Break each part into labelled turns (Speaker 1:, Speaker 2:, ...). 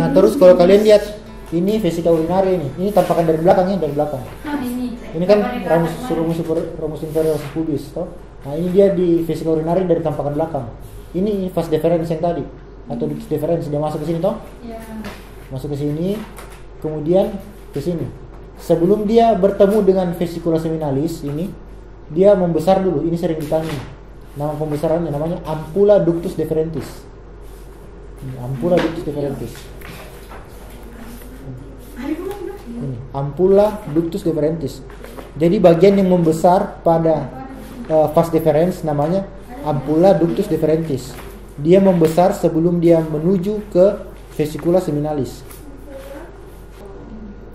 Speaker 1: Nah, terus kalau kalian lihat ini vesika urinari ini tampakan dari belakangnya, dari belakang. Ini kan ramus inferior pubis, toh. Nah, ini dia di vesika urinari dari tampakan belakang. Ini vas deferens yang tadi atau ductus deferens, dia masuk ke sini toh? Iya. Masuk ke sini, kemudian ke sini. Sebelum dia bertemu dengan vesicula seminalis ini, dia membesar dulu. Ini sering ditanya. Nama pembesarannya namanya ampulla ductus deferentis. Ampulla ductus deferentis. Ini, ampulla ductus deferentis. Jadi bagian yang membesar pada vas deferens namanya ampulla ductus deferentis. Dia membesar sebelum dia menuju ke vesicula seminalis.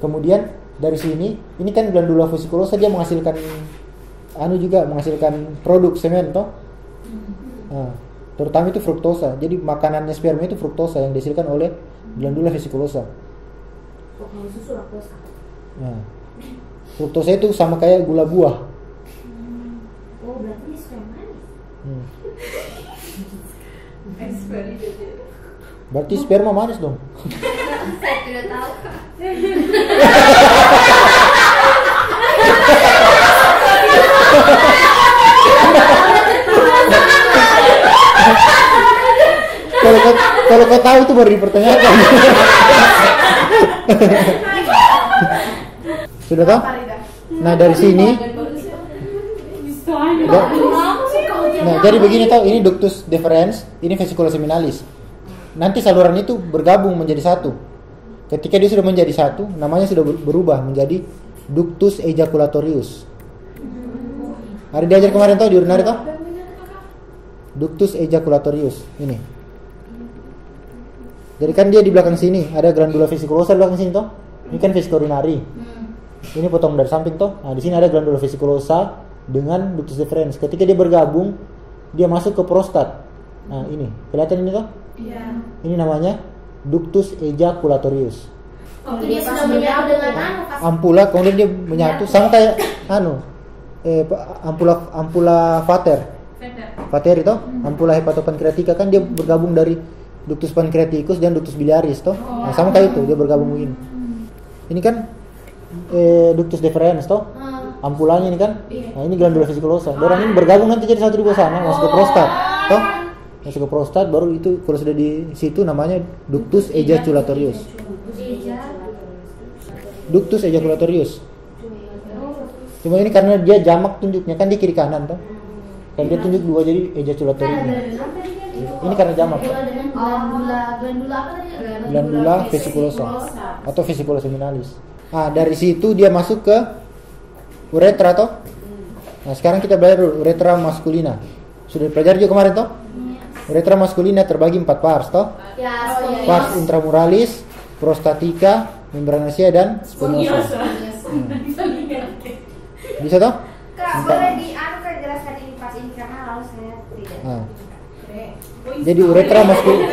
Speaker 1: Kemudian dari sini, ini kan glandula vesiculosa, dia menghasilkan produk semen toh. Nah, terutama itu fruktosa. Jadi makanannya sperma itu fruktosa yang dihasilkan oleh glandula vesiculosa. Nah, fruktosa itu sama kayak gula buah.
Speaker 2: Oh, berarti ini sperma manis.
Speaker 1: Berarti sperma manis dong.
Speaker 2: Saya tidak tahu.
Speaker 1: Kalau kau tahu itu baru dipertanyakan. Sudah tahu? Nah, dari sini. Nah, jadi begini tahu, ini ductus deferens, ini vesicula seminalis. Nanti saluran itu bergabung menjadi satu. Ketika dia sudah menjadi satu, namanya sudah berubah menjadi ductus ejaculatorius. Ada diajar kemarin tahu di urinari tahu? Ductus ejaculatorius ini. Jadi kan dia di belakang sini ada glandula vesiculosa di belakang sini toh. Ini kan vesika urinari. Ini potong dari samping toh. Nah, di sini ada glandula vesiculosa dengan ductus deferens. Ketika dia bergabung, dia masuk ke prostat. Nah, ini. Kelihatan ini toh? Iya. Ini namanya ductus ejaculatorius.
Speaker 2: Oh, dia sudah menyatu dengan
Speaker 1: ampulla, kemudian dia menyatu sama kayak ampulla vater itu, ampulla hepatopankreatika kan dia bergabung dari ductus pankreaticus dan ductus biliaris toh. Nah, sama kayak itu dia bergabung begini. Ini kan ductus deferens toh. Ampullanya ini kan. Nah, ini glandula vesiculosa. Orang ini bergabung nanti jadi satu di bawah sana, masuk ke prostat toh. Masuk ke prostat, baru itu kalau sudah di situ namanya ductus ejaculatorius. Ductus ejaculatorius. Cuma ini karena dia jamak tunjuknya kan di kiri kanan toh. Kan dia tunjuk dua jadi ejaculatorius. Ini karena jamak. Glandula vesiculosa atau vesicula seminalis. Nah, dari situ dia masuk ke uretra toh. Nah, sekarang kita belajar uretra maskulina. Sudah pelajari juga kemarin toh? Uretra maskulina terbagi 4 pars toh? Pars intramuralis, prostatica, membranaceae dan sponiosa. Bisa toh?
Speaker 2: Kak, boleh jelaskan ini pas ini karena lalu saya tidak.
Speaker 1: Jadi uretra maskulina.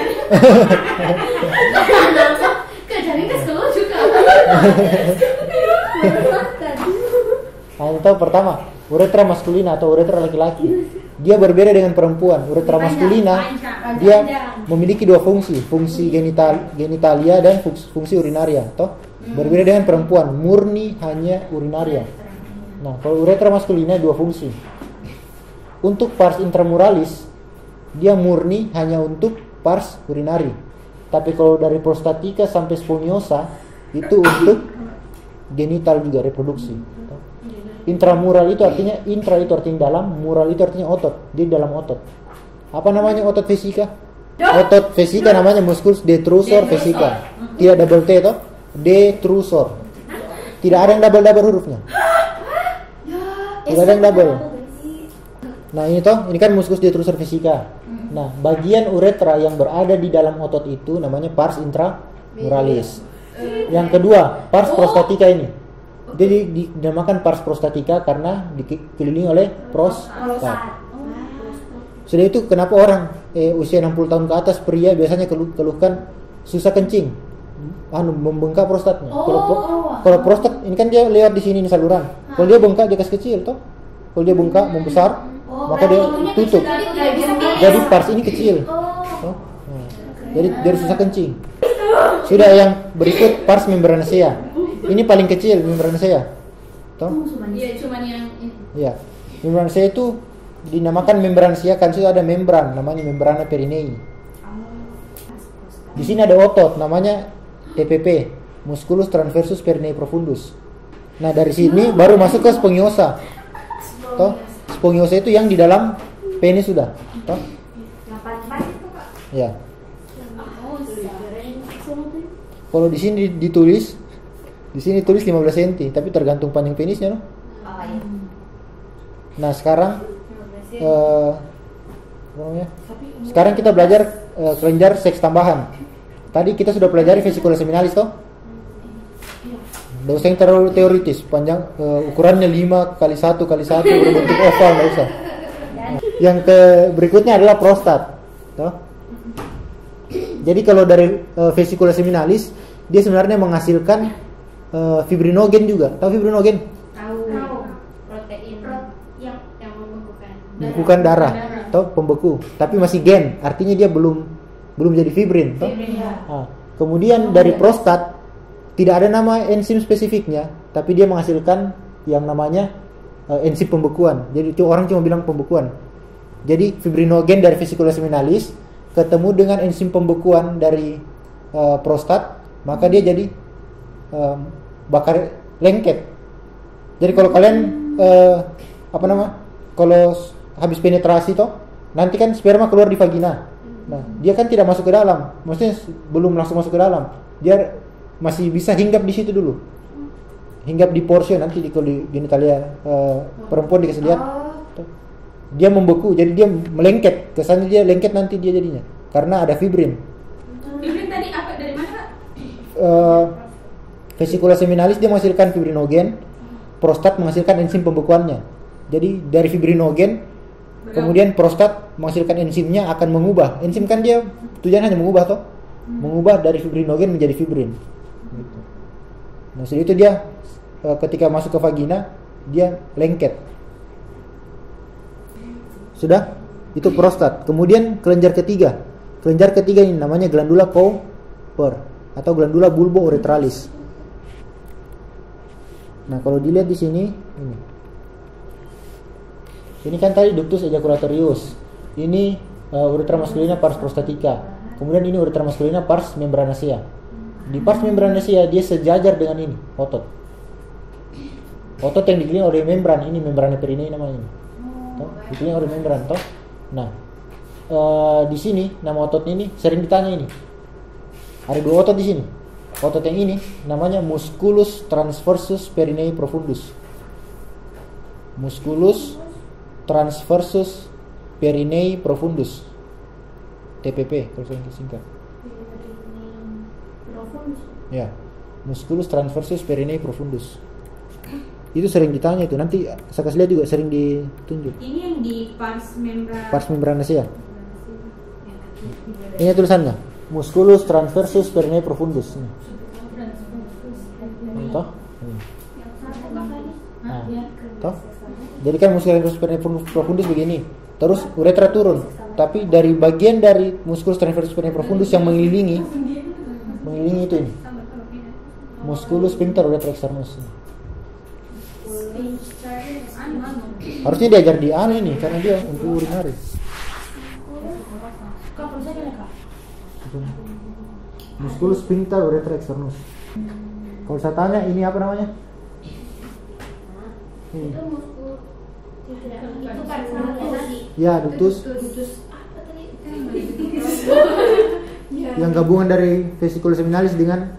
Speaker 1: Nah, itu pertama, uretra maskulina atau uretra laki-laki. Dia berbeda dengan perempuan. Uretra maskulina dia memiliki dua fungsi, fungsi genitalia dan fungsi urinaria, toh. Berbeda dengan perempuan, murni hanya urinaria. Nah, kalau uretra maskulina dua fungsi. Untuk pars intramuralis dia murni hanya untuk pars urinari. Tapi kalau dari prostatica sampai sponiosa itu untuk genital juga, reproduksi. Intramural itu artinya, intra itu artinya dalam, mural itu artinya otot, di dalam otot. Apa namanya otot vesika? Otot vesika namanya musculus detrusor vesika. Tidak double T toh? Detrusor. Tidak ada yang double hurufnya. Tidak ada yang double. Nah, ini toh, ini kan musculus detrusor vesika. Nah, bagian uretra yang berada di dalam otot itu namanya pars intramuralis. Yang kedua, pars prostatica ini. Jadi dinamakan pars prostatica karena dikelilingi oleh prostat. Sudah itu kenapa orang usia 60 tahun ke atas pria biasanya keluhkan susah kencing, membengkak prostatnya. Kalau prostat ini kan dia lewat di sini nih saluran. Kalau dia bengkak dia kecil toh. Kalau dia bengkak membesar maka dia tutup. Jadi pars ini kecil. Jadi dari susah kencing. Sudah, yang berikut pars membranacea. Ini paling kecil membranacea. Toh?
Speaker 3: Iya, cuman yang ini.
Speaker 1: Ya. Membranacea itu dinamakan membranacea kan sudah ada membran namanya membrana perinei. Di sini ada otot namanya TPP, musculus transversus perinei profundus. Nah, dari sini baru masuk ke spongiosa. Toh? Spongiosa itu yang di dalam penis sudah. Toh?
Speaker 2: 84 itu, Pak.
Speaker 1: Ya. Kalau di sini ditulis, di sini tulis 15 cm, tapi tergantung panjang penisnya, no?
Speaker 2: Oh, iya.
Speaker 1: Nah, sekarang apa namanya? Sekarang kita belajar kelenjar seks tambahan. Tadi kita sudah pelajari vesicula seminalis, toh? Nggak usah yang terlalu teoritis, panjang ukurannya 5x1x1 berbentuk oval, nggak usah. Yang berikutnya adalah prostat, toh? Jadi kalau dari vesicula seminalis, dia sebenarnya menghasilkan fibrinogen juga. Tahu fibrinogen?
Speaker 3: Tahu. Protein. Yang
Speaker 1: Membekukan darah, atau pembeku. Tapi masih gen, artinya dia belum jadi fibrin. Toh? Nah, kemudian dari prostat tidak ada nama enzim spesifiknya, tapi dia menghasilkan yang namanya enzim pembekuan. Jadi itu orang cuma bilang pembekuan. Jadi fibrinogen dari vesicula seminalis ketemu dengan enzim pembekuan dari prostat, maka dia jadi bakar lengket. Jadi kalau kalian kalau habis penetrasi toh, nanti kan sperma keluar di vagina. Nah, dia kan tidak masuk ke dalam, maksudnya belum langsung masuk ke dalam. Dia masih bisa hinggap di situ dulu, hinggap di portion nanti di genitalia perempuan dikasih lihat. Dia membeku, jadi dia melengket. Kesannya dia lengket nanti dia jadinya, karena ada fibrin.
Speaker 3: Fibrin tadi apa dari mana, Pak?
Speaker 1: Vesicula seminalis dia menghasilkan fibrinogen, prostat menghasilkan enzim pembekuannya. Jadi dari fibrinogen, kemudian prostat menghasilkan enzimnya akan mengubah. Enzim kan dia tujuannya hanya mengubah toh, mengubah dari fibrinogen menjadi fibrin. Gitu. Nah, setelah itu dia ketika masuk ke vagina dia lengket. Sudah, itu prostat. Kemudian kelenjar ketiga. Kelenjar ketiga ini namanya glandula Cowper atau glandula bulbo-uretralis. Nah, kalau dilihat di sini ini. Ini kan tadi ductus ejaculatorius. Ini uretra masculina pars prostatica. Kemudian ini uretra masculina pars membranacea. Di pars membranacea dia sejajar dengan ini, otot. Otot yang dikelilingi oleh membran, ini membrana perinei namanya ini. Toh, dikelilingi oleh membran toh. Nah, di sini nama otot ini sering ditanya ini. Ada dua otot di sini. Otot yang ini namanya musculus transversus perinei profundus. Musculus transversus perinei profundus. TPP kalau saya singkat. Ya, musculus transversus perinei profundus. Itu sering ditanya itu. Nanti saya kasih lihat juga sering ditunjuk.
Speaker 3: Ini yang di pars
Speaker 1: membranacea. Ini tulisannya. Musculus transversus perinei profundus. Toh? Nah, toh? Jadi kan musculus transversus perinei profundus begini. Terus uretra turun. Tapi dari bagian dari musculus transversus perinei profundus yang mengelilingi itu ini. Musculus sphincter uretra externus. Harusnya diajar di ini karena dia untuk urinari. Musculus sphincter uretra externus. Kalau saya tanya ini apa namanya?
Speaker 2: Itu kan
Speaker 1: Ya, ductus. Yang gabungan dari vesicula seminalis dengan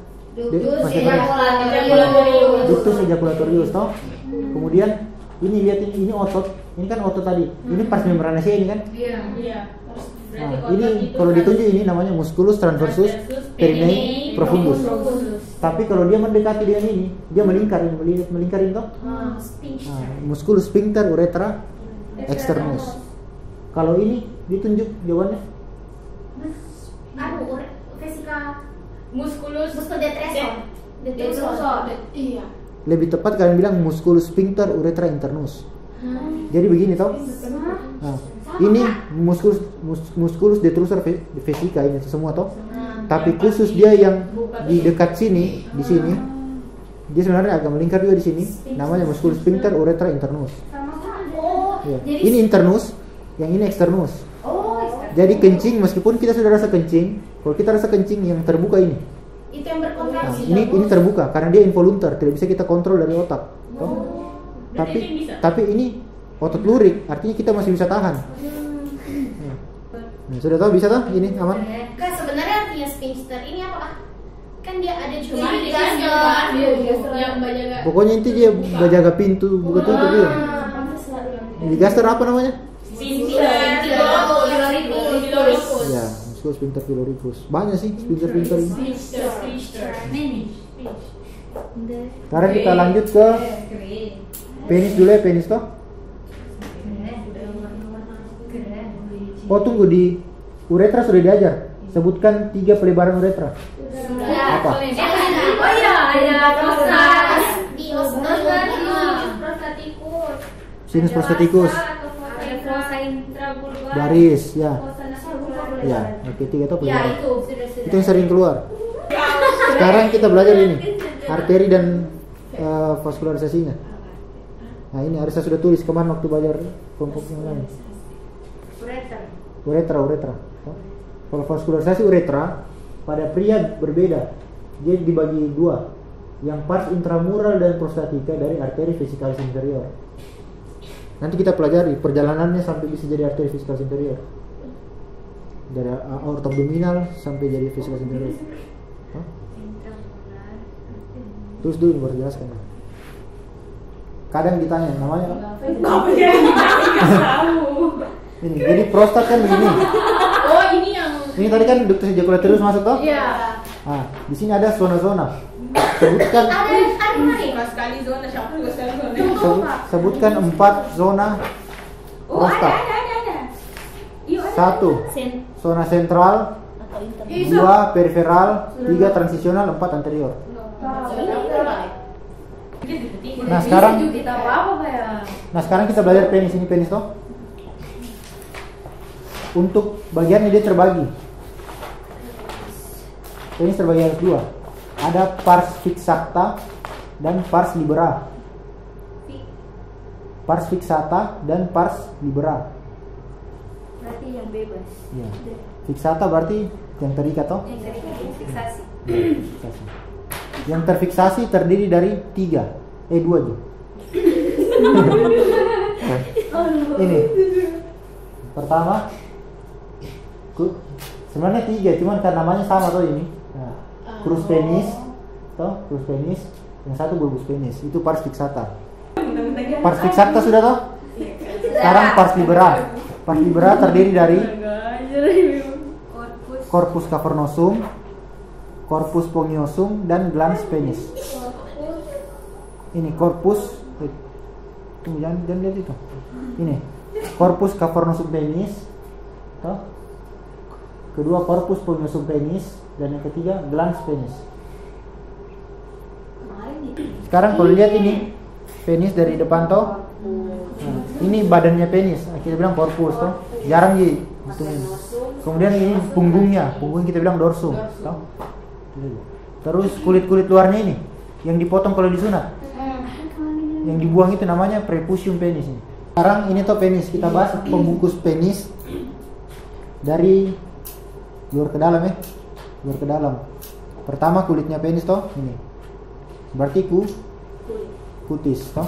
Speaker 1: ductus ejaculatorius toh. Kemudian ini lihat ini otot. Ini kan otot tadi. Ini pars membranacea ini kan?
Speaker 3: Iya.
Speaker 1: Nah, ini kalau ditunjuk ini namanya musculus transversus perinei profundus. Tapi kalau dia mendekati dengan ini, dia melingkarin toh. Nah, musculus sphincter uretra externus. Kalau ini ditunjuk jawabannya.
Speaker 2: Vesika
Speaker 3: Musculus
Speaker 2: detrusor.
Speaker 3: Iya.
Speaker 1: Lebih tepat kalian bilang musculus sphincter uretra internus. Jadi begini toh. Nah, ini musculus detrusor vesica ini semua toh. Tapi khusus dia yang di dekat sini, di sini, dia sebenarnya agak melingkar juga di sini. Namanya musculus sphincter uretra internus. Ya. Ini internus, yang ini externus. Jadi kencing, meskipun kita sudah rasa kencing, kalau kita rasa kencing yang terbuka ini.
Speaker 2: Itu yang berkontraksi.
Speaker 1: Nah, ini terbuka karena dia involuntar, tidak bisa kita kontrol dari otak. Tapi ini otot lurik, artinya kita masih bisa tahan. Nah, sudah tahu bisa tahu ini aman?
Speaker 2: Kak, sebenarnya artinya sphincter ini apa? Kan dia ada juga
Speaker 3: Kemarin
Speaker 2: di
Speaker 3: dia
Speaker 2: gaster.
Speaker 3: yang menjaga.
Speaker 1: Pokoknya inti dia jaga pintu, buka tutup dia. Di gaster apa namanya? Ya, musculus sphincter pyloricus. Banyak sih sphincter ini. Sekarang kita lanjut ke penis dulu ya, penis toh. Oh tunggu, di uretra sudah diajar. Sebutkan 3 pelebaran uretra. Apa?
Speaker 2: Oh iya, ada prostat,
Speaker 1: Sinus prostatikus. Baris, ya. Ya, oke, 3 itu pelebaran. Itu yang sering keluar. Sekarang kita belajar ini, arteri dan vaskularisasinya. Nah ini Arisa sudah tulis kemarin waktu belajar kelompok yang lain. Uretra. Kalau vaskularisasi uretra pada pria berbeda. Dia dibagi 2. Yang pars intramural dan prostatika dari arteri vesikalis inferior. Nanti kita pelajari perjalanannya sampai bisa jadi arteri vesikalis inferior. Dari aorta abdominal sampai jadi vesikalis inferior. Terus dulu baru jelaskan. Kadang ditanya namanya apa? Ini, jadi prostat kan begini.
Speaker 3: Oh, ini yang
Speaker 1: Ini tadi kan ductus ejaculatorius masuk toh?
Speaker 3: iya.
Speaker 1: Nah, di sini ada zona-zona. Sebutkan
Speaker 3: Sekali zona, siapa juga sekali zona.
Speaker 1: sebutkan 4 zona
Speaker 3: Oh,
Speaker 1: prostat.
Speaker 3: ada. Yuk,
Speaker 1: 1. Zona sentral, 2 periferal, 3 transisional, 4 anterior. Nah, sekarang kita belajar penis. Ini penis toh. Untuk bagiannya dia terbagi. Penis terbagi ada 2. Ada pars fixata dan pars libera. Pars fixata dan pars libera.
Speaker 2: Berarti yang bebas.
Speaker 1: Ya. Fixata berarti yang terikat toh?
Speaker 2: Yang fiksasi.
Speaker 1: Fiksasi. Yang terfiksasi terdiri dari 2 aja. Ini pertama, sebenarnya 3, cuman karena namanya sama toh ini. Nah, crus penis, toh crus penis. Yang satu bulbus penis, itu pars fixata. Pars fixata sudah toh? Sekarang pars libera. Pars libera terdiri dari corpus cavernosum, corpus spongiosum, dan glans penis. Ini corpus, jangan lihat itu. Ini corpus cavernosum penis, toh? Kedua corpus spongiosum penis, dan yang ketiga glans penis. Sekarang kalau lihat ini penis dari depan toh. Nah, ini badannya penis, kita bilang corpus toh. Jarang hitungin. Kemudian ini punggungnya kita bilang dorsum toh. Terus kulit luarnya ini yang dipotong kalau disunat. Yang dibuang itu namanya prepucium penis. Sekarang ini toh penis, kita bahas pembungkus penis dari luar ke dalam ya. Luar ke dalam. Pertama kulitnya penis toh, ini. Berarti kutis toh.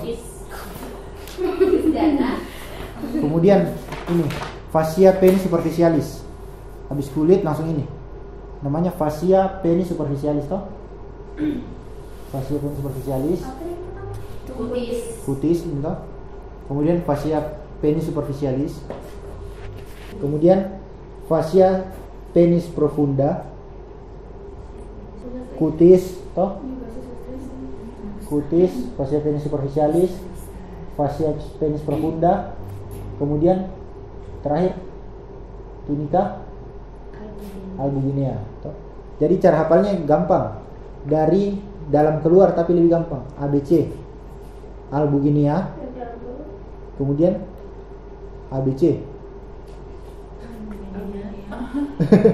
Speaker 1: Kemudian ini fascia penis superficialis. Habis kulit langsung ini. Namanya fascia penis superficialis toh. Fascia penis superficialis. Kutis ini toh. Kemudian fascia penis superficialis. Kemudian fascia penis profunda. Kutis toh. Kutis, fascia penis superficialis, fascia penis profunda. Kemudian terakhir tunica albuginea toh. Jadi cara hafalnya gampang. Dari dalam keluar tapi lebih gampang. ABC. Albuginea. Kemudian ABC.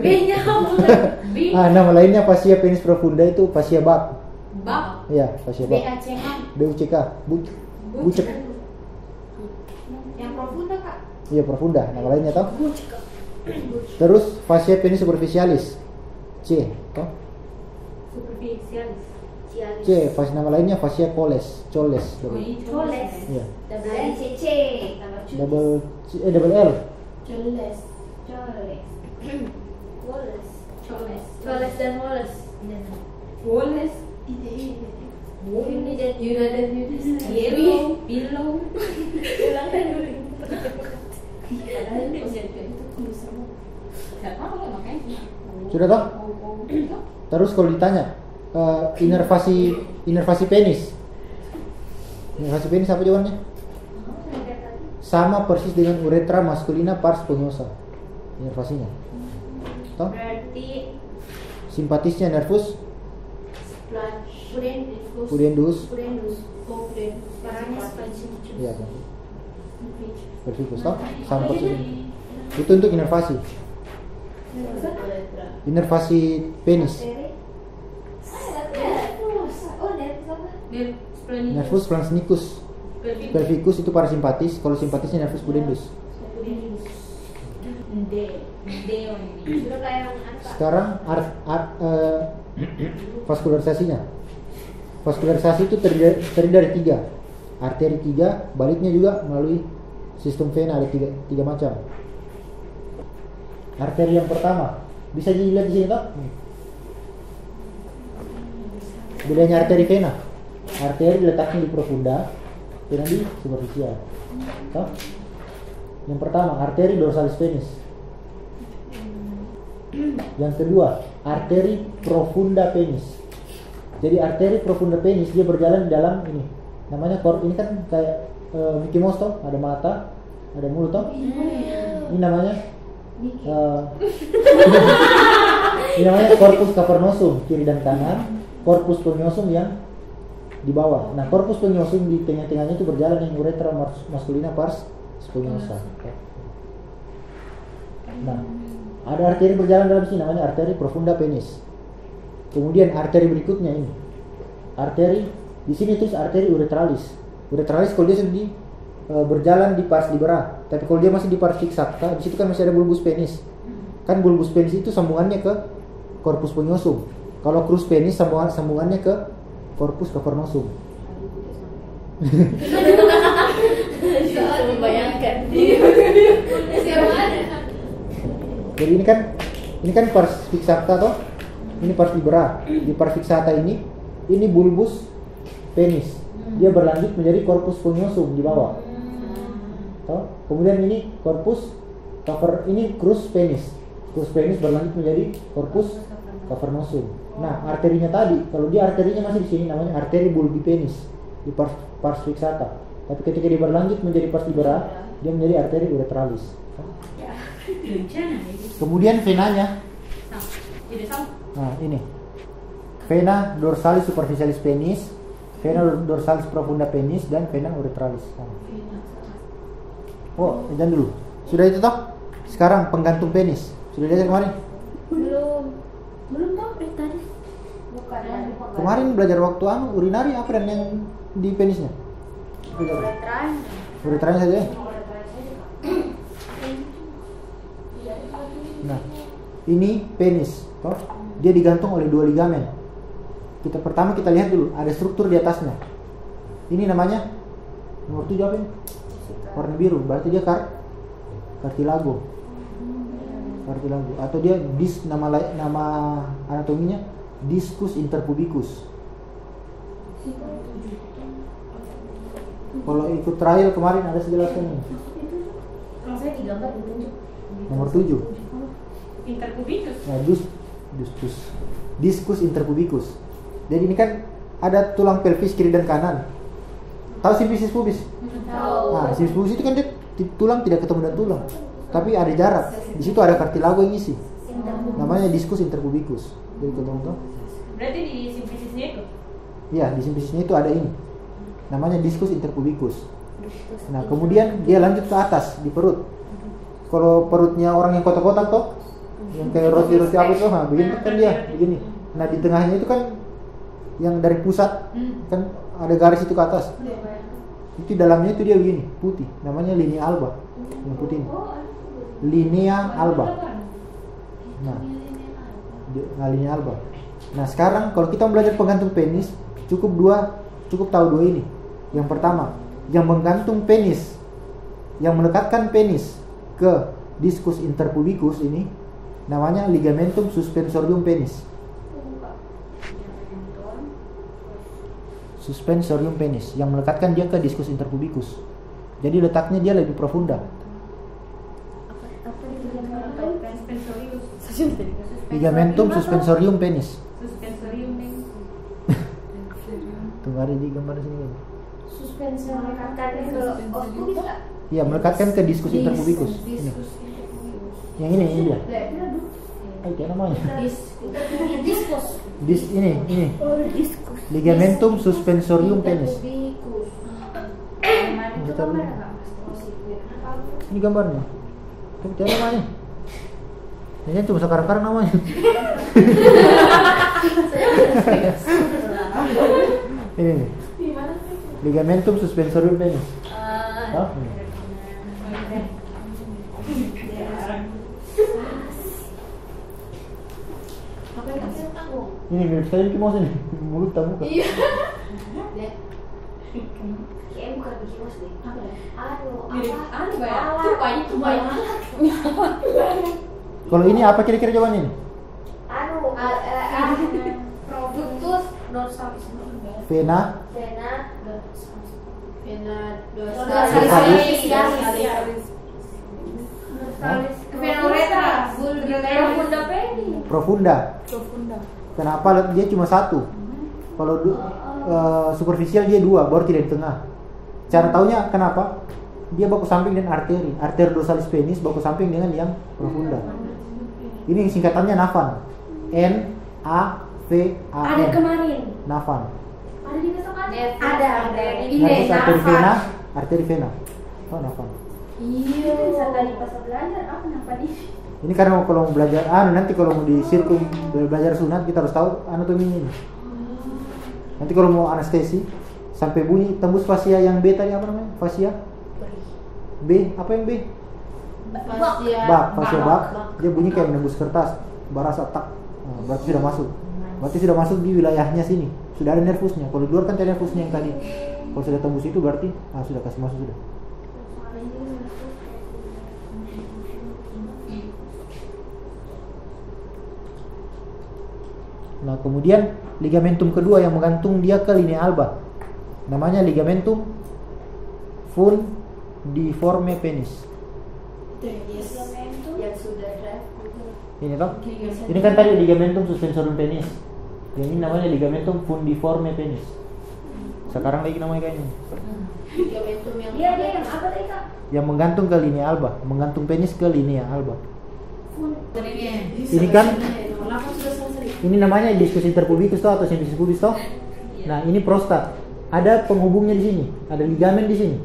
Speaker 2: B-nya bukan. B.
Speaker 1: Nama lainnya fascia penis profunda itu fascia bak.
Speaker 3: Bak.
Speaker 1: Iya, fascia bak.
Speaker 2: BACH.
Speaker 1: BUCK. Bucek.
Speaker 2: Yang profunda Kak.
Speaker 1: Iya, profunda. Nama lainnya toh. Terus fascia penis superficialis. C, toh.
Speaker 2: Superficialis.
Speaker 1: C, fascia nama lainnya fascia coles.
Speaker 2: Coles.
Speaker 1: Iya.
Speaker 2: Double C.
Speaker 1: Double L.
Speaker 2: Coles. Coles dan Wallace.
Speaker 3: Wallace.
Speaker 2: United United.
Speaker 3: Yellow. Pillow.
Speaker 2: Ulangan dulu.
Speaker 3: Gak tahu ya makanya.
Speaker 1: Sudah toh? Terus kalau ditanya inervasi penis. Inervasi penis apa jawabannya? Sama persis dengan uretra maskulina pars sponyosa. Inervasinya. Toh?
Speaker 2: Berarti
Speaker 1: Simpatisnya nervus pudendus.
Speaker 2: Parahnya sponsor.
Speaker 1: Iya, kan? Perfectus toh? Sama persis. Itu untuk inervasi. Inervasi penis. Nervus splanchnicus. Pelvicus itu parasimpatis. Kalau simpatisnya nervus pudendus. Sekarang vaskularisasinya. Vaskularisasi itu terdiri dari 3. Arteri 3, baliknya juga melalui sistem vena ada 3 macam. Arteri yang pertama bisa dilihat di sini toh. Bedanya arteri vena. Arteri letaknya di profunda, vena di superficial. Toh? Yang pertama arteri dorsalis penis. Yang kedua arteri profunda penis. Jadi arteri profunda penis dia berjalan di dalam ini. Namanya ini kan kayak Mickey Mouse toh, ada mata, ada mulut toh. Ini namanya ini namanya corpus cavernosum kiri dan kanan, corpus spongiosum yang di bawah. Nah, corpus spongiosum di tengah-tengahnya itu berjalan yang uretra maskulina pars spongiosa. Nah, ada arteri berjalan dalam sini namanya arteri profunda penis. Kemudian arteri berikutnya ini. Arteri di sini terus arteri uretralis. Uretralis kalau dia sedih berjalan di pars libera, tapi kalau dia masih di pars fixata, di situ kan masih ada bulbus penis. Kan bulbus penis itu sambungannya ke corpus spongiosum. Kalau crus penis sambungannya ke corpus cavernosum.
Speaker 2: Membayangkan.
Speaker 1: Jadi ini kan pars fixata toh. Ini pars libera. Di pars fixata ini bulbus penis. Dia berlanjut menjadi corpus spongiosum di bawah. Toh? Kemudian ini corpus ini crus penis. Crus penis berlanjut menjadi corpus cavernosum. Nah, arterinya tadi, kalau dia arterinya masih di sini namanya arteri bulbi penis di pars fixata. Tapi ketika dia berlanjut menjadi pars libera, dia menjadi arteri uretralis. Kemudian venanya. Nah, ini. Vena dorsalis superficialis penis, vena dorsalis profunda penis, dan vena uretralis. Oh, jangan dulu. Sudah itu toh? Sekarang penggantung penis. Sudah lihat kemarin?
Speaker 2: Belum tahu deh tadi. Bukan.
Speaker 1: Kemarin belajar waktu urinari apa dan yang di penisnya? Uretranya saja. Nah, ini penis, toh? Dia digantung oleh 2 ligamen. Pertama kita lihat dulu, ada struktur di atasnya. Ini namanya nomor 7 apa ini? Warna biru, berarti dia cartilago. Cartilago atau dia nama anatominya discus interpubicus. Kalau ikut trial kemarin ada sejelaskan ini.
Speaker 2: Kalau saya digambar ditunjuk.
Speaker 1: Nomor 7.
Speaker 3: Interpubicus.
Speaker 1: Nah, discus interpubicus. Jadi ini kan ada tulang pelvis kiri dan kanan. Tahu simplicis pubis?
Speaker 2: Tahu.
Speaker 1: Nah, simplicis pubis itu kan dia tulang tidak ketemu dengan tulang, tapi ada jarak. Di situ ada cartilago yang isi. Namanya discus interpubicus. Jadi ketemu.
Speaker 3: Berarti di simplicisnya itu?
Speaker 1: Iya, di simplicisnya itu ada ini. Namanya discus interpubicus. Nah, kemudian dia lanjut ke atas di perut. kalau perutnya orang yang kotak-kotak toh, yang kayak roti-roti apa itu, nah begini kan dia, begini. Nah di tengahnya itu kan yang dari pusat kan ada garis itu ke atas. Itu dalamnya itu dia begini, putih. Namanya linea alba. Yang putih ini. Linea alba. Nah, linea alba. Nah, sekarang kalau kita belajar penggantung penis, cukup tahu dua ini. Yang pertama, yang menggantung penis, yang melekatkan penis ke diskus interpubicus ini namanya ligamentum suspensorium penis. Suspensorium penis yang melekatkan dia ke diskus interpubicus. Jadi letaknya dia lebih profunda. Ligamentum suspensorium penis.
Speaker 3: Suspensorium penis.
Speaker 1: Tunggu ada di gambar sini.
Speaker 2: Suspensor melekatkan ke ostu bisa.
Speaker 1: Iya, melekatkan ke diskus interpubicus. Ini. Yang ini dia. Itu namanya.
Speaker 2: Diskus.
Speaker 1: Ini.
Speaker 2: Oh, diskus.
Speaker 1: Ligamentum suspensorium penis. Ini gambarnya. Tapi tidak namanya. Ini cuma sekarang namanya. Ini nih. Ligamentum suspensorium penis. Oh, ini mirip sekali Mickey Mouse ini. Mulut tak muka.
Speaker 2: Iya. Kayak bukan Mickey Mouse deh. Itu banyak.
Speaker 1: Kalau ini apa kira-kira jawabannya ini?
Speaker 2: Ductus dorsalis.
Speaker 1: Vena profunda. Kenapa dia cuma satu? Kalau superficial dia dua, baru tidak di tengah. Cara taunya kenapa? Dia baku samping dengan arteri dorsalis penis baku samping dengan yang profunda. Ini singkatannya NAVAN. NAVAN.
Speaker 2: Ada kemarin.
Speaker 1: NAVAN.
Speaker 2: Ada di besokan? Ada.
Speaker 1: Terus arteri vena. Oh, NAVAN.
Speaker 2: Iya. Bisa tadi pas belajar apa NAVAN ini?
Speaker 1: Ini karena kalau mau belajar nanti kalau mau di sirkum belajar sunat kita harus tahu anatomi ini. Nanti kalau mau anestesi sampai bunyi tembus fasia yang B tadi apa namanya? Fasia B, apa yang B? Fasia bak. Dia bunyi kayak menembus kertas, berasa tak. Nah, berarti sudah masuk. Berarti sudah masuk di wilayahnya sini. Sudah ada nervusnya. Kalau di luar kan ada nervusnya yang tadi. Kalau sudah tembus itu berarti sudah kasih masuk sudah. Nah, kemudian ligamentum kedua yang menggantung dia ke linea alba. Namanya ligamentum fundiforme penis.
Speaker 2: Yang sudah
Speaker 1: Ini toh? Ini kan tadi ligamentum suspensorium penis. Yang ini namanya ligamentum fundiforme penis. Sekarang lagi namanya kayaknya.
Speaker 2: ligamentum yang dia yang apa tadi Kak?
Speaker 1: Yang menggantung ke linea alba, menggantung penis ke linea alba. Ini kan ini namanya diskus interpubicus toh atau symphysis pubis toh. Nah, ini prostat. Ada penghubungnya di sini, ada ligamen di sini.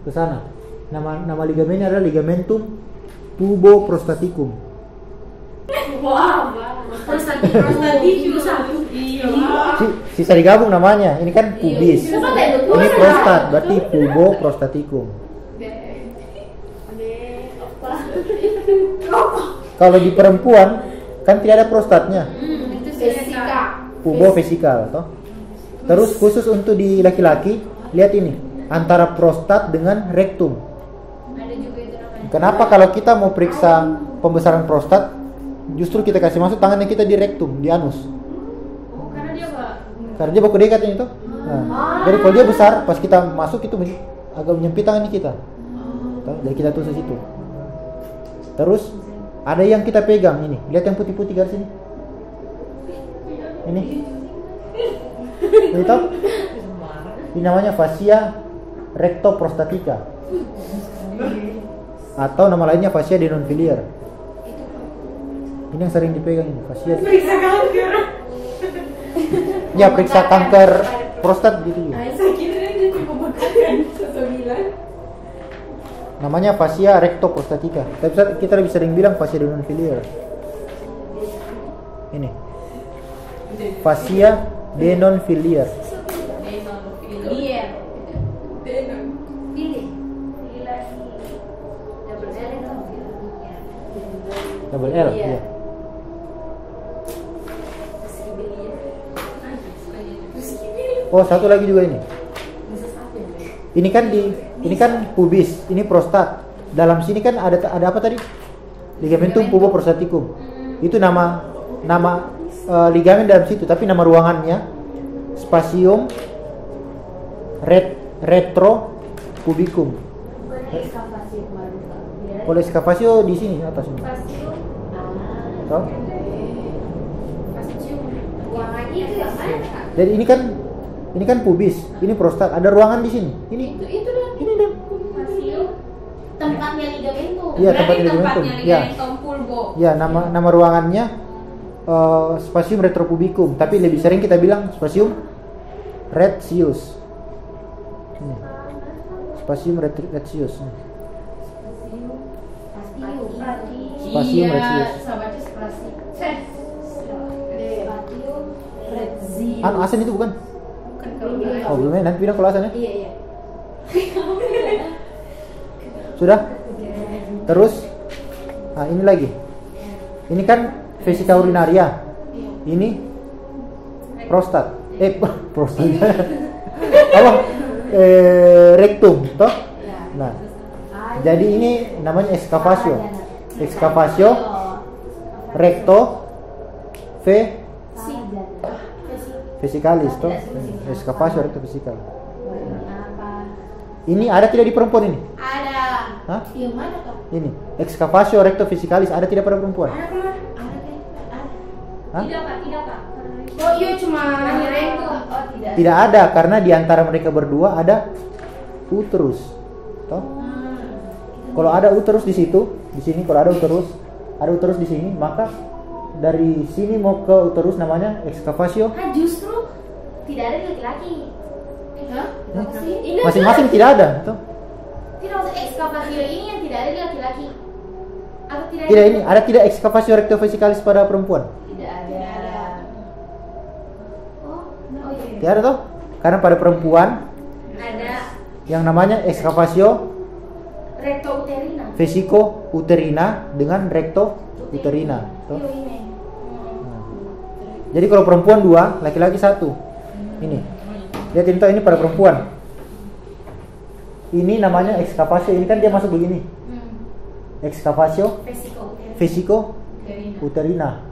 Speaker 1: Ke sana. Nama ligamennya adalah ligamentum puboprostaticum.
Speaker 2: Wow. Prostaticus.
Speaker 1: Sisa digabung namanya. Ini kan pubis. Ini prostat, berarti puboprostaticum. Kalau di perempuan kan tidak ada prostatnya. Pubo vesikal toh. Terus khusus untuk di laki-laki, lihat ini, antara prostat dengan rektum. Kenapa kalau kita mau periksa pembesaran prostat, justru kita kasih masuk tangannya kita di rektum, di anus. Karena dia baku dekat ini tuh. Nah, jadi kalau dia besar, pas kita masuk itu agak menyempit tangan kita. Jadi kita tulis situ. Terus ada yang kita pegang ini. Lihat yang putih-putih garis ini. Ini. Itu. Ini namanya fascia rectoprostatica. Atau nama lainnya fascia denonvillare. Ini yang sering dipegang ini, fascia.
Speaker 3: Periksa kanker.
Speaker 1: Ya, periksa kanker prostat gitu ya.
Speaker 3: Saya kira dia cuma makan sesebilan.
Speaker 1: namanya fascia rectoprostatica. Tapi kita lebih sering bilang fascia denonfiliar. Ini fascia denonfiliar.
Speaker 3: Iya.
Speaker 1: Double L. Iya. Oh, satu lagi juga ini. Ini kan pubis, ini prostat. Dalam sini kan ada apa tadi? Ligamentum puboprostaticum. Itu nama ligamen dalam situ, tapi nama ruangannya spasium retropubicum. Oleh excavatio di sini atas ini. Tahu? Jadi ini kan pubis, ini prostat, ada ruangan di sini. Ini dong.
Speaker 3: Tempatnya ligamentum.
Speaker 1: Iya, tempatnya ligamentum. Ya. Ya, nama ruangannya spasium retropubicum, tapi lebih sering kita bilang spasium retius. Ini. Spasium retius. Spasium retius. Asen itu bukan? Oh, belum ya, nanti bilang kalau asen ya.
Speaker 3: Iya.
Speaker 1: Sudah? Terus ini lagi. Ini kan vesica urinaria. Ini prostat. Prostat. Apa? Rectum, toh? Nah. Jadi ini namanya excavatio. Excavatio recto vesicalis, toh? Excavatio recto vesical. Ini ada tidak di perempuan ini?
Speaker 3: Ada.
Speaker 1: Hah?
Speaker 3: Yang mana kak?
Speaker 1: Ini excavatio recto vesicalis ada tidak pada perempuan?
Speaker 3: Ada kak?
Speaker 1: Hah?
Speaker 3: Tidak kak. Oh iya, cuma recto. Oh tidak.
Speaker 1: Tidak ada, karena di antara mereka berdua ada uterus, toh? Kalau ada uterus di situ, di sini kalau ada uterus di sini, maka dari sini mau ke uterus namanya excavatio.
Speaker 2: Justru tidak ada laki-laki.
Speaker 3: Hah?
Speaker 1: Masing-masing tidak ada, toh?
Speaker 2: Tidak, maksud excavatio ini yang tidak ada laki-laki. Atau tidak?
Speaker 1: Tidak, ini ada tidak excavatio recto vesicalis pada perempuan?
Speaker 3: Tidak ada.
Speaker 2: Oh iya.
Speaker 1: Tidak ada, toh? Karena pada perempuan
Speaker 2: Ada
Speaker 1: yang namanya excavatio
Speaker 2: recto uterina.
Speaker 1: vesico uterina dengan recto uterina, toh?
Speaker 2: Iya, ini.
Speaker 1: Jadi kalau perempuan 2, laki-laki 1. Ini. Lihat ini pada perempuan. Ini namanya excavatio. Ini kan dia masuk begini. Excavatio vesico uterina.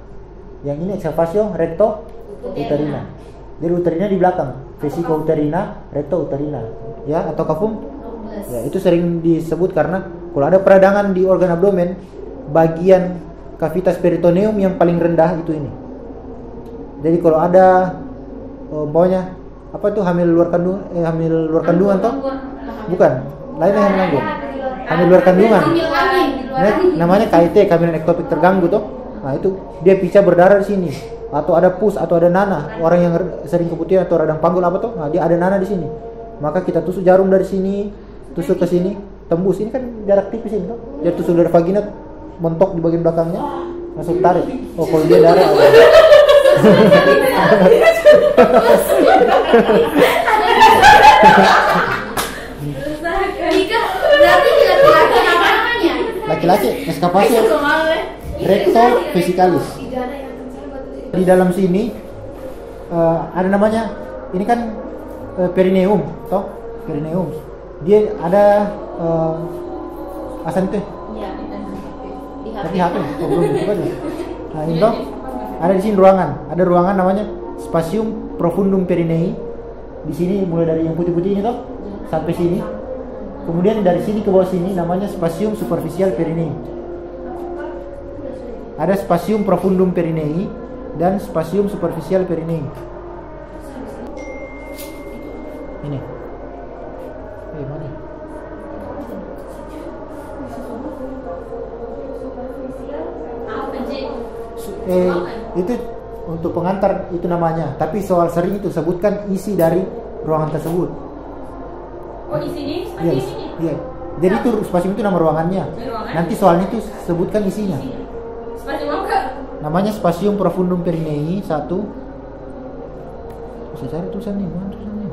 Speaker 1: Yang ini excavatio recto uterina. Jadi uterina di belakang. Vesico uterina, recto uterina. Ya, atau kafum? Ya, itu sering disebut karena kalau ada peradangan di organ abdomen, bagian cavitas peritoneum yang paling rendah itu ini. Jadi kalau ada bawahnya apa itu hamil luar kandungan toh? Bukan, lain yang mengandung. Hamil luar kandungan. Namanya KIT, kehamilan ektopik terganggu toh. Nah, itu dia pica berdarah di sini. Atau ada pus atau ada nanah. Orang yang sering keputihan atau radang panggul apa toh? Nah, dia ada nanah di sini. Maka kita tusuk jarum dari sini, tusuk ke sini, tembus. Ini kan jarak tipis ini toh. Dia tusuk dari vagina, mentok di bagian belakangnya, langsung tarik. Oh, kalau dia darah. Laki-laki excavatio recto vesicalis. Di dalam sini ada namanya, ini kan perineum, toh? Perineum. Dia ada asan itu. Tapi HP, belum coba deh. Nah, ini toh. Ada di sini ruangan. Ada ruangan namanya spasium profundum perinei. Di sini mulai dari yang putih-putih ini toh sampai sini. Kemudian dari sini ke bawah sini namanya spasium superficial perinei. Ada spasium profundum perinei dan spasium superficial perinei. Ini. Mana? Itu untuk pengantar itu namanya. Tapi soal sering itu sebutkan isi dari ruangan tersebut.
Speaker 3: Oh, isinya seperti
Speaker 1: Yes.
Speaker 3: ini?
Speaker 1: Iya. Jadi itu spasium itu nama ruangannya. Nanti soalnya itu sebutkan isinya.
Speaker 3: Spasium apa?
Speaker 1: Namanya spasium profundum perinei 1. Bisa cari tulisannya, mana tulisannya?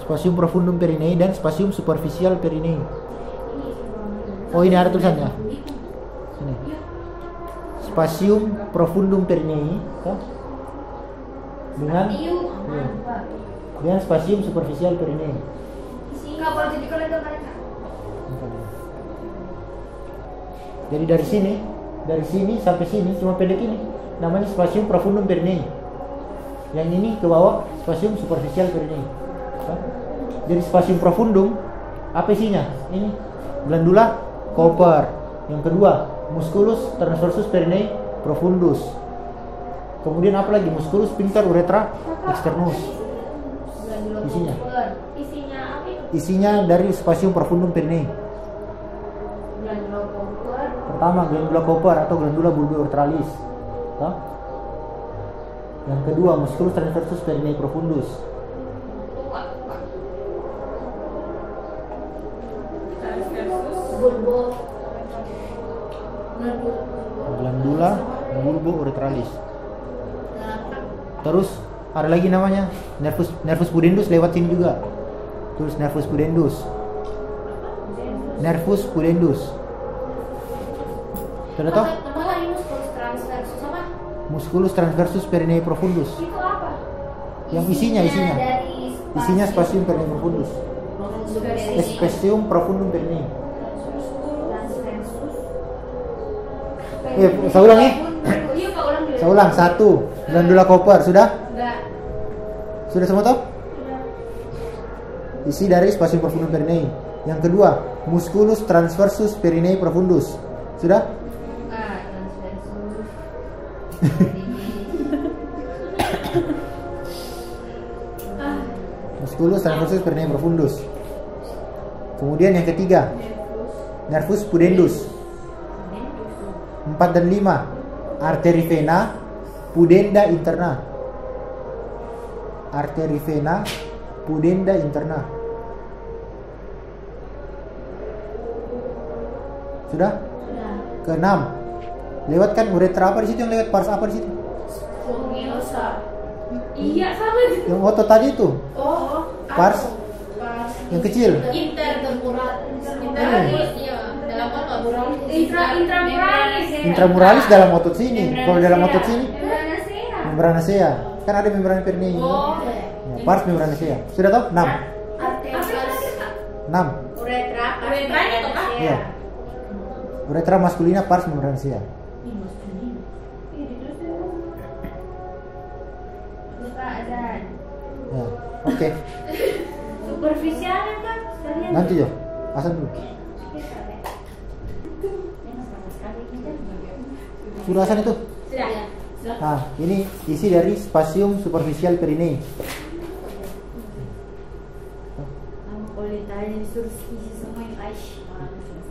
Speaker 1: Spasium profundum perinei dan spasium superficial perinei. Oh, ini ada tulisannya. Ini. Spasium profundum perinei ya? dengan spasium superficial perinei. Jadi dari sini sampai sini cuma pendek ini namanya spasium profundum perinei. Yang ini ke bawah spasium superficial perinei. Jadi spasium profundum apa isinya? Ini glandula Cooper. Yang kedua musculus transversus perinei profundus. Kemudian apa lagi? Musculus sphincter uretra externus. Isinya
Speaker 2: apa itu?
Speaker 1: Isinya dari spasium profundum perinei. Pertama glandula Cooper atau glandula bulbourethralis. Yang kedua musculus transversus perinei profundus. Glandula bulbourethralis. Terus ada lagi namanya nervus pudendus, lewat sini juga. Terus nervus pudendus. Nervus pudendus. Sudah tahu? Musculus transversus perinei profundus.
Speaker 2: Itu apa?
Speaker 1: Yang isinya spasium perinei profundus. Spasium profundum perinei. Saya ulang nih. Saya ulang. 1. Glandula Cooper sudah? Sudah semua tahu? Isi dari spasium profundum perinei. Yang kedua, musculus transversus perinei profundus. Sudah? Musculus transversus perinei profundus. Kemudian yang ketiga, nervus pudendus. 4 dan 5, arteri vena pudenda interna. Arteri vena pudenda interna. Sudah? Ke-6, lewatkan uretra apa di situ? Yang lewat pars apa di situ?
Speaker 2: Iya, sama.
Speaker 1: Yang otot tadi itu.
Speaker 2: Oh,
Speaker 1: Pars yang kecil. Intramuralis dalam otot sini. Kalau dalam otot sini membranacea. Kan ada membrana perinei.
Speaker 2: Oh.
Speaker 1: Ya, pars membranacea. Sudah tahu? 6. 6.
Speaker 3: Uretranya toh Kak?
Speaker 1: Iya. Uretra maskulina pars membranacea. Ya, oke.
Speaker 2: Superficial kan?
Speaker 1: Nanti ya. Asal dulu. Sudah asan itu?
Speaker 3: Sudah.
Speaker 1: Nah, ini isi dari spasium superficial perinei.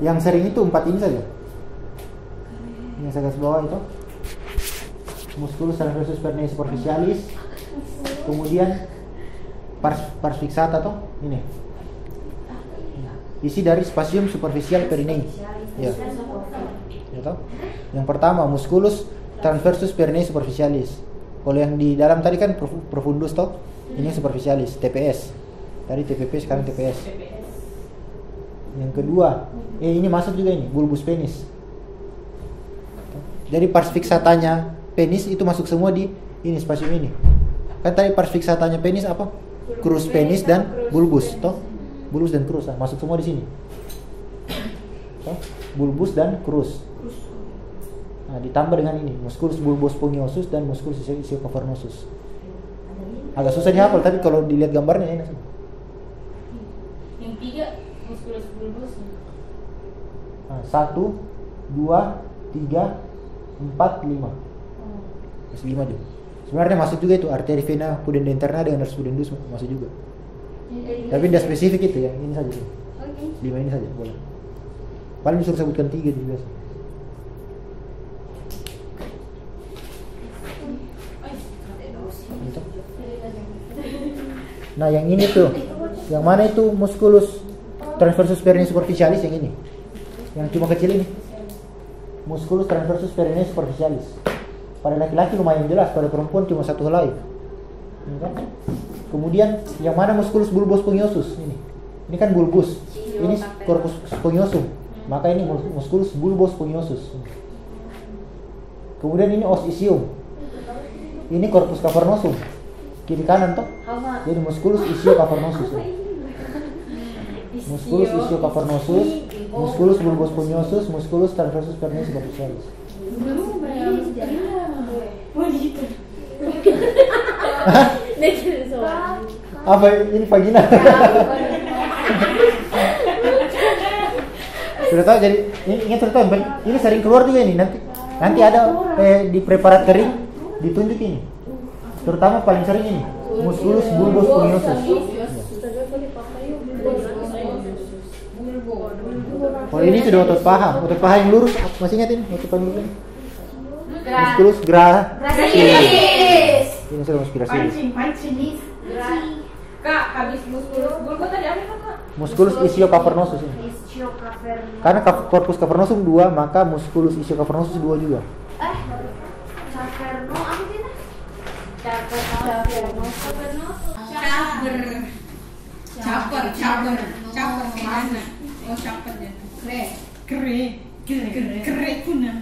Speaker 1: Yang sering itu 4 ini saja. Yang saya garis bawah itu musculus transversus perinei superficialis. Kemudian pars fixata toh ini. Isi dari spasium superficial perinei. Ya. Ya toh? Yang pertama musculus transversus perinei superficialis. Kalau yang di dalam tadi kan profundus toh. Ini superficialis, TPS. Tadi TPP sekarang TPS. Yang kedua, ini masuk juga ini, bulbus penis. Jadi pars fixatanya penis itu masuk semua di ini spasium ini. Kan tadi pars fixatanya penis apa? Crus penis dan bulbus, toh? Bulbus dan crus, masuk semua di sini. Toh? Bulbus dan crus. Nah, ditambah dengan ini, musculus bulbus pungiosus dan musculus ischiocavernosus. Agak susah dihafal, tapi kalau dilihat gambarnya enak.
Speaker 3: Yang 3 musculus bulbus.
Speaker 1: Nah, 1, 2, 3, 4, 5. Masih 5 juga. Sebenarnya masuk juga itu arteri vena pudenda interna dengan nervus pudendus masuk juga. Tapi tidak spesifik itu ya, ini saja. 5 ini saja boleh. Paling disuruh sebutkan 3 di biasa. Nah, yang ini tuh Yang mana itu musculus transversus peroneus superficialis yang ini. Yang cuma kecil ini. Musculus transversus peroneus superficialis. Pada laki-laki lumayan jelas, pada perempuan cuma satu helai. Ini kan? Kemudian yang mana musculus bulbus sponiosus ini. Ini kan bulbus. Ini corpus sponiosum. Maka ini musculus bulbus sponiosus. Kemudian ini os isium. Ini corpus cavernosum. Kiri kanan toh. Jadi musculus isio cavernosus. Musculus isio cavernosus, musculus bulbus sponiosus, musculus transversus peroneus superficialis. Apa ini vagina? Sudah tahu, jadi ingat cerita ini sering keluar juga ini, nanti ada di preparat kering ditunjuk ini. Terutama paling sering ini musculus bulbus sponiosus. Oh ini sudah otot paha yang lurus, masih ingat ini otot paha yang lurus? Musculus gracilis. Ini sudah musculus gracilis.
Speaker 3: Pancing. Kak, habis musculus bulbus tadi apa Kak?
Speaker 1: Musculus isio cavernosus ini. Karena corpus cavernosum 2, maka musculus isio cavernosus 2 juga.
Speaker 2: Caverno apa sih?
Speaker 3: Caper mana? Oh caper ya. Kre kuna.